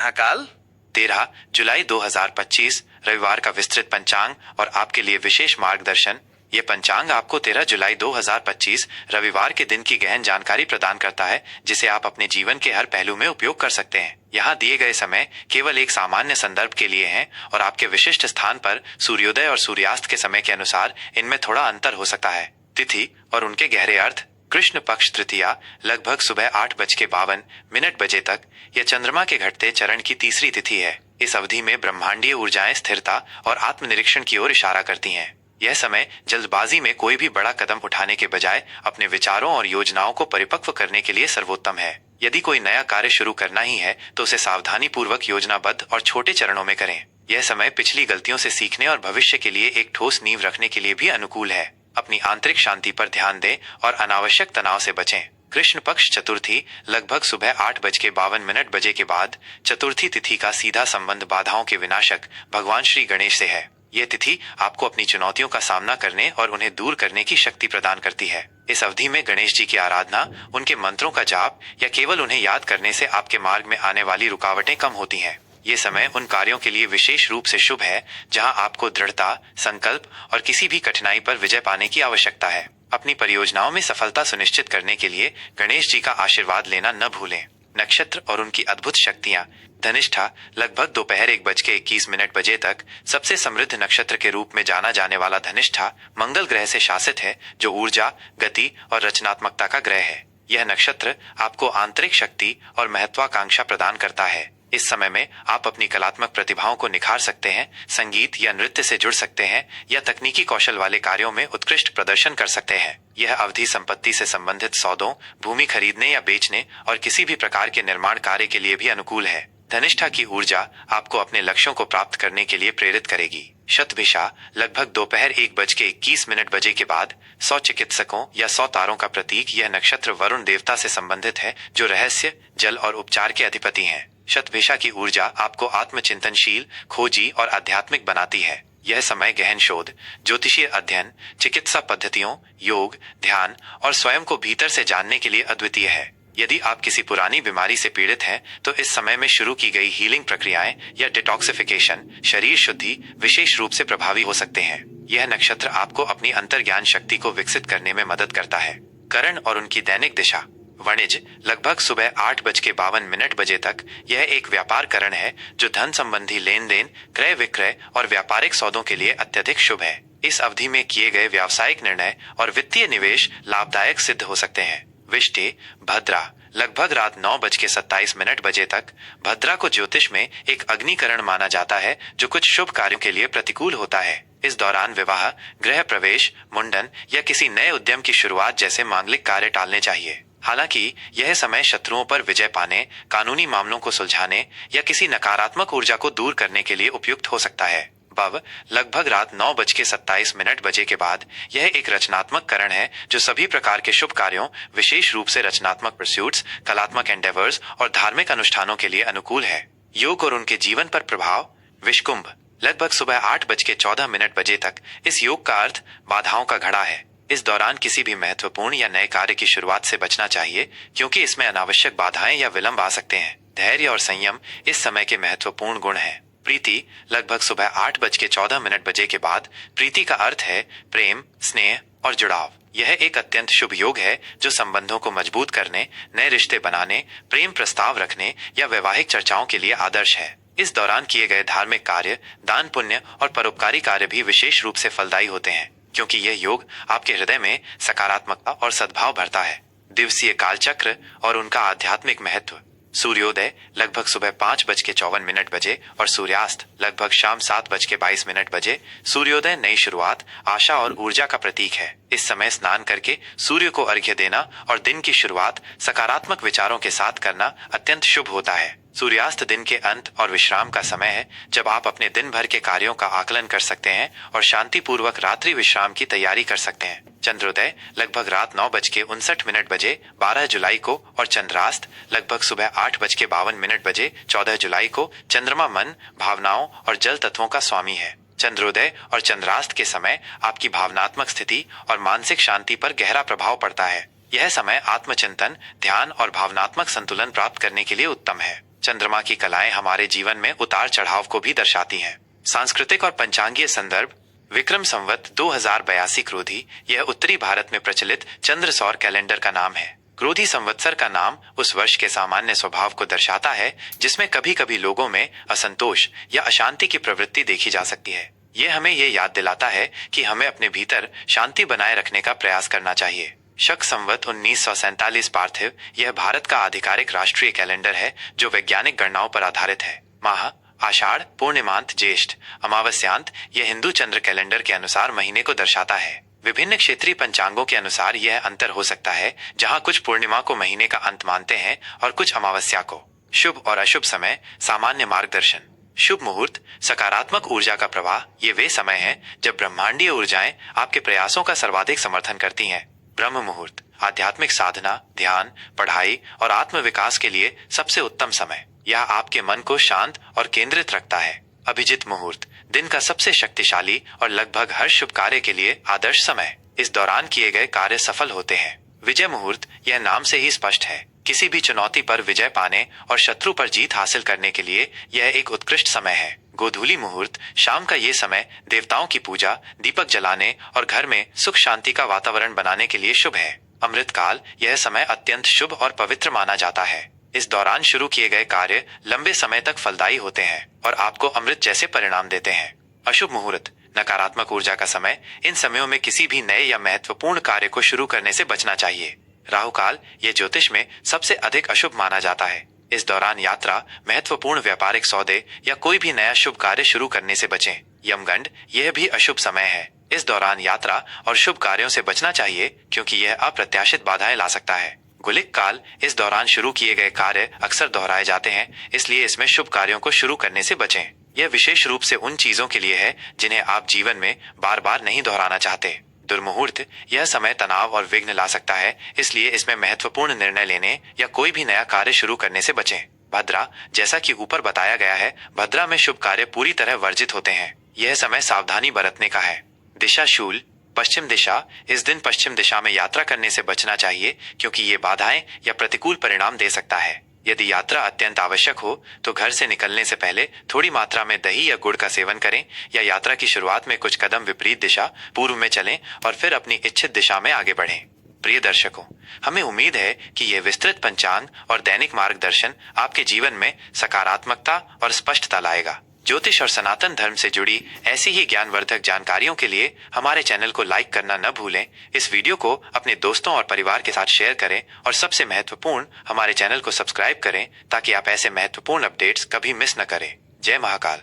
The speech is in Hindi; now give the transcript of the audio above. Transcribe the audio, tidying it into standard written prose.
महाकाल। 13 जुलाई 2025 रविवार का विस्तृत पंचांग और आपके लिए विशेष मार्गदर्शन। ये पंचांग आपको 13 जुलाई 2025 रविवार के दिन की गहन जानकारी प्रदान करता है, जिसे आप अपने जीवन के हर पहलू में उपयोग कर सकते हैं। यहाँ दिए गए समय केवल एक सामान्य संदर्भ के लिए हैं और आपके विशिष्ट स्थान पर सूर्योदय और सूर्यास्त के समय के अनुसार इनमें थोड़ा अंतर हो सकता है। तिथि और उनके गहरे अर्थ। कृष्ण पक्ष तृतीया लगभग सुबह 8:52 बजे तक। यह चंद्रमा के घटते चरण की तीसरी तिथि है। इस अवधि में ब्रह्मांडीय ऊर्जाएं स्थिरता और आत्मनिरीक्षण की ओर इशारा करती हैं। यह समय जल्दबाजी में कोई भी बड़ा कदम उठाने के बजाय अपने विचारों और योजनाओं को परिपक्व करने के लिए सर्वोत्तम है। यदि कोई नया कार्य शुरू करना ही है तो उसे सावधानी पूर्वक योजनाबद्ध और छोटे चरणों में करें। यह समय पिछली गलतियों से सीखने और भविष्य के लिए एक ठोस नींव रखने के लिए भी अनुकूल है। अपनी आंतरिक शांति पर ध्यान दें और अनावश्यक तनाव से बचें। कृष्ण पक्ष चतुर्थी लगभग सुबह 8:52 के बाद। चतुर्थी तिथि का सीधा संबंध बाधाओं के विनाशक भगवान श्री गणेश से है। यह तिथि आपको अपनी चुनौतियों का सामना करने और उन्हें दूर करने की शक्ति प्रदान करती है। इस अवधि में गणेश जी की आराधना, उनके मंत्रों का जाप या केवल उन्हें याद करने से आपके मार्ग में आने वाली रुकावटें कम होती हैं। ये समय उन कार्यों के लिए विशेष रूप से शुभ है जहां आपको दृढ़ता, संकल्प और किसी भी कठिनाई पर विजय पाने की आवश्यकता है। अपनी परियोजनाओं में सफलता सुनिश्चित करने के लिए गणेश जी का आशीर्वाद लेना न भूलें। नक्षत्र और उनकी अद्भुत शक्तियां। धनिष्ठा लगभग दोपहर 1:21 तक। सबसे समृद्ध नक्षत्र के रूप में जाना जाने वाला धनिष्ठा मंगल ग्रह से शासित है, जो ऊर्जा, गति और रचनात्मकता का ग्रह है। यह नक्षत्र आपको आंतरिक शक्ति और महत्वाकांक्षा प्रदान करता है। इस समय में आप अपनी कलात्मक प्रतिभाओं को निखार सकते हैं, संगीत या नृत्य से जुड़ सकते हैं या तकनीकी कौशल वाले कार्यों में उत्कृष्ट प्रदर्शन कर सकते हैं। यह अवधि संपत्ति से संबंधित सौदों, भूमि खरीदने या बेचने और किसी भी प्रकार के निर्माण कार्य के लिए भी अनुकूल है। धनिष्ठा की ऊर्जा आपको अपने लक्ष्यों को प्राप्त करने के लिए प्रेरित करेगी। शतभिषा लगभग दोपहर 1:21 के बाद। 100 चिकित्सकों या 100 तारों का प्रतीक। यह नक्षत्र वरुण देवता से संबंधित है, जो रहस्य, जल और उपचार के अधिपति हैं। शतभिषा की ऊर्जा आपको आत्मचिंतनशील, खोजी और आध्यात्मिक बनाती है। यह समय गहन शोध, ज्योतिषीय अध्ययन, चिकित्सा पद्धतियों, योग, ध्यान और स्वयं को भीतर से जानने के लिए अद्वितीय है। यदि आप किसी पुरानी बीमारी से पीड़ित हैं, तो इस समय में शुरू की गई हीलिंग प्रक्रियाएं या डिटॉक्सिफिकेशन, शरीर शुद्धि विशेष रूप से प्रभावी हो सकते हैं। यह नक्षत्र आपको अपनी अंतर्ज्ञान शक्ति को विकसित करने में मदद करता है। करण और उनकी दैनिक दिशा। वाणिज्य लगभग सुबह 8:52 तक। यह एक व्यापार करण है जो धन संबंधी लेन देन, क्रय विक्रय और व्यापारिक सौदों के लिए अत्यधिक शुभ है। इस अवधि में किए गए व्यावसायिक निर्णय और वित्तीय निवेश लाभदायक सिद्ध हो सकते हैं। विष्टे भद्रा लगभग रात 9:27 तक। भद्रा को ज्योतिष में एक अग्निकरण माना जाता है, जो कुछ शुभ कार्यों के लिए प्रतिकूल होता है। इस दौरान विवाह, गृह प्रवेश, मुंडन या किसी नए उद्यम की शुरुआत जैसे मांगलिक कार्य टालने चाहिए। हालांकि यह समय शत्रुओं पर विजय पाने, कानूनी मामलों को सुलझाने या किसी नकारात्मक ऊर्जा को दूर करने के लिए उपयुक्त हो सकता है। भव लगभग रात 9:27 के बाद। यह एक रचनात्मक करण है जो सभी प्रकार के शुभ कार्यों, विशेष रूप से रचनात्मक परस्यूट्स, कलात्मक एंडेवर्स और धार्मिक अनुष्ठानों के लिए अनुकूल है। योग और उनके जीवन पर प्रभाव। विषकुंभ लगभग सुबह 8:14 तक। इस योग का अर्थ बाधाओं का घड़ा है। इस दौरान किसी भी महत्वपूर्ण या नए कार्य की शुरुआत से बचना चाहिए, क्योंकि इसमें अनावश्यक बाधाएं या विलंब आ सकते हैं। धैर्य और संयम इस समय के महत्वपूर्ण गुण हैं। प्रीति लगभग सुबह 8:14 के बाद। प्रीति का अर्थ है प्रेम, स्नेह और जुड़ाव। यह एक अत्यंत शुभ योग है जो संबंधों को मजबूत करने, नए रिश्ते बनाने, प्रेम प्रस्ताव रखने या वैवाहिक चर्चाओं के लिए आदर्श है। इस दौरान किए गए धार्मिक कार्य, दान पुण्य और परोपकारी कार्य भी विशेष रूप से फलदायी होते हैं, क्योंकि यह योग आपके हृदय में सकारात्मकता और सद्भाव भरता है। दिवसीय कालचक्र और उनका आध्यात्मिक महत्व। सूर्योदय लगभग सुबह 5:54 और सूर्यास्त लगभग शाम 7:22। सूर्योदय नई शुरुआत, आशा और ऊर्जा का प्रतीक है। इस समय स्नान करके सूर्य को अर्घ्य देना और दिन की शुरुआत सकारात्मक विचारों के साथ करना अत्यंत शुभ होता है। सूर्यास्त दिन के अंत और विश्राम का समय है, जब आप अपने दिन भर के कार्यों का आकलन कर सकते हैं और शांतिपूर्वक रात्रि विश्राम की तैयारी कर सकते हैं। चंद्रोदय लगभग रात 9:59 12 जुलाई को और चंद्रास्त लगभग सुबह 8:52 14 जुलाई को। चंद्रमा मन, भावनाओं और जल तत्वों का स्वामी है। चंद्रोदय और चंद्रास्त के समय आपकी भावनात्मक स्थिति और मानसिक शांति पर गहरा प्रभाव पड़ता है। यह समय आत्मचिंतन, ध्यान और भावनात्मक संतुलन प्राप्त करने के लिए उत्तम है। चंद्रमा की कलाएं हमारे जीवन में उतार चढ़ाव को भी दर्शाती हैं। सांस्कृतिक और पंचांगीय संदर्भ। विक्रम संवत 2082 क्रोधी यह उत्तरी भारत में प्रचलित चंद्र सौर कैलेंडर का नाम है। क्रोधी संवत्सर का नाम उस वर्ष के सामान्य स्वभाव को दर्शाता है जिसमें कभी कभी लोगों में असंतोष या अशांति की प्रवृत्ति देखी जा सकती है। यह हमें ये याद दिलाता है कि हमें अपने भीतर शांति बनाए रखने का प्रयास करना चाहिए। शक संवत 1947 पार्थिव यह भारत का आधिकारिक राष्ट्रीय कैलेंडर है जो वैज्ञानिक गणनाओं पर आधारित है। माह आषाढ़, पूर्णिमांत ज्येष्ठ, अमावस्यांत यह हिंदू चंद्र कैलेंडर के अनुसार महीने को दर्शाता है। विभिन्न क्षेत्रीय पंचांगों के अनुसार यह अंतर हो सकता है, जहां कुछ पूर्णिमा को महीने का अंत मानते हैं और कुछ अमावस्या को। शुभ और अशुभ समय। सामान्य मार्गदर्शन। शुभ मुहूर्त, सकारात्मक ऊर्जा का प्रवाह। ये वे समय हैं जब ब्रह्मांडीय ऊर्जाएं आपके प्रयासों का सर्वाधिक समर्थन करती हैं। ब्रह्म मुहूर्त, आध्यात्मिक साधना, ध्यान, पढ़ाई और आत्मविकास के लिए सबसे उत्तम समय। यह आपके मन को शांत और केंद्रित रखता है। अभिजित मुहूर्त, दिन का सबसे शक्तिशाली और लगभग हर शुभ कार्य के लिए आदर्श समय। इस दौरान किए गए कार्य सफल होते हैं। विजय मुहूर्त, यह नाम से ही स्पष्ट है, किसी भी चुनौती पर विजय पाने और शत्रु पर जीत हासिल करने के लिए यह एक उत्कृष्ट समय है। गोधूली मुहूर्त, शाम का ये समय देवताओं की पूजा, दीपक जलाने और घर में सुख शांति का वातावरण बनाने के लिए शुभ है। अमृतकाल, यह समय अत्यंत शुभ और पवित्र माना जाता है। इस दौरान शुरू किए गए कार्य लंबे समय तक फलदायी होते हैं और आपको अमृत जैसे परिणाम देते हैं। अशुभ मुहूर्त, नकारात्मक ऊर्जा का समय। इन समयों में किसी भी नए या महत्वपूर्ण कार्य को शुरू करने से बचना चाहिए। राहु काल, यह ज्योतिष में सबसे अधिक अशुभ माना जाता है। इस दौरान यात्रा, महत्वपूर्ण व्यापारिक सौदे या कोई भी नया शुभ कार्य शुरू करने से बचें। यमगंड, यह भी अशुभ समय है। इस दौरान यात्रा और शुभ कार्यों से बचना चाहिए क्योंकि यह अप्रत्याशित बाधाएं ला सकता है। गुलिक काल, इस दौरान शुरू किए गए कार्य अक्सर दोहराए जाते हैं, इसलिए इसमें शुभ कार्यों को शुरू करने से बचें। यह विशेष रूप से उन चीजों के लिए है जिन्हें आप जीवन में बार बार नहीं दोहराना चाहते। दुर्मुहूर्त, यह समय तनाव और विघ्न ला सकता है, इसलिए इसमें महत्वपूर्ण निर्णय लेने या कोई भी नया कार्य शुरू करने से बचें। भद्रा, जैसा कि ऊपर बताया गया है, भद्रा में शुभ कार्य पूरी तरह वर्जित होते हैं। यह समय सावधानी बरतने का है। दिशा शूल, पश्चिम दिशा, इस दिन पश्चिम दिशा में यात्रा करने से बचना चाहिए क्योंकि ये बाधाएं या प्रतिकूल परिणाम दे सकता है। यदि यात्रा अत्यंत आवश्यक हो तो घर से निकलने से पहले थोड़ी मात्रा में दही या गुड़ का सेवन करें या यात्रा की शुरुआत में कुछ कदम विपरीत दिशा पूर्व में चलें और फिर अपनी इच्छित दिशा में आगे बढ़ें। प्रिय दर्शकों, हमें उम्मीद है कि यह विस्तृत पंचांग और दैनिक मार्गदर्शन आपके जीवन में सकारात्मकता और स्पष्टता लाएगा। ज्योतिष और सनातन धर्म से जुड़ी ऐसी ही ज्ञानवर्धक जानकारियों के लिए हमारे चैनल को लाइक करना न भूलें। इस वीडियो को अपने दोस्तों और परिवार के साथ शेयर करें और सबसे महत्वपूर्ण, हमारे चैनल को सब्सक्राइब करें ताकि आप ऐसे महत्वपूर्ण अपडेट्स कभी मिस न करें। जय महाकाल।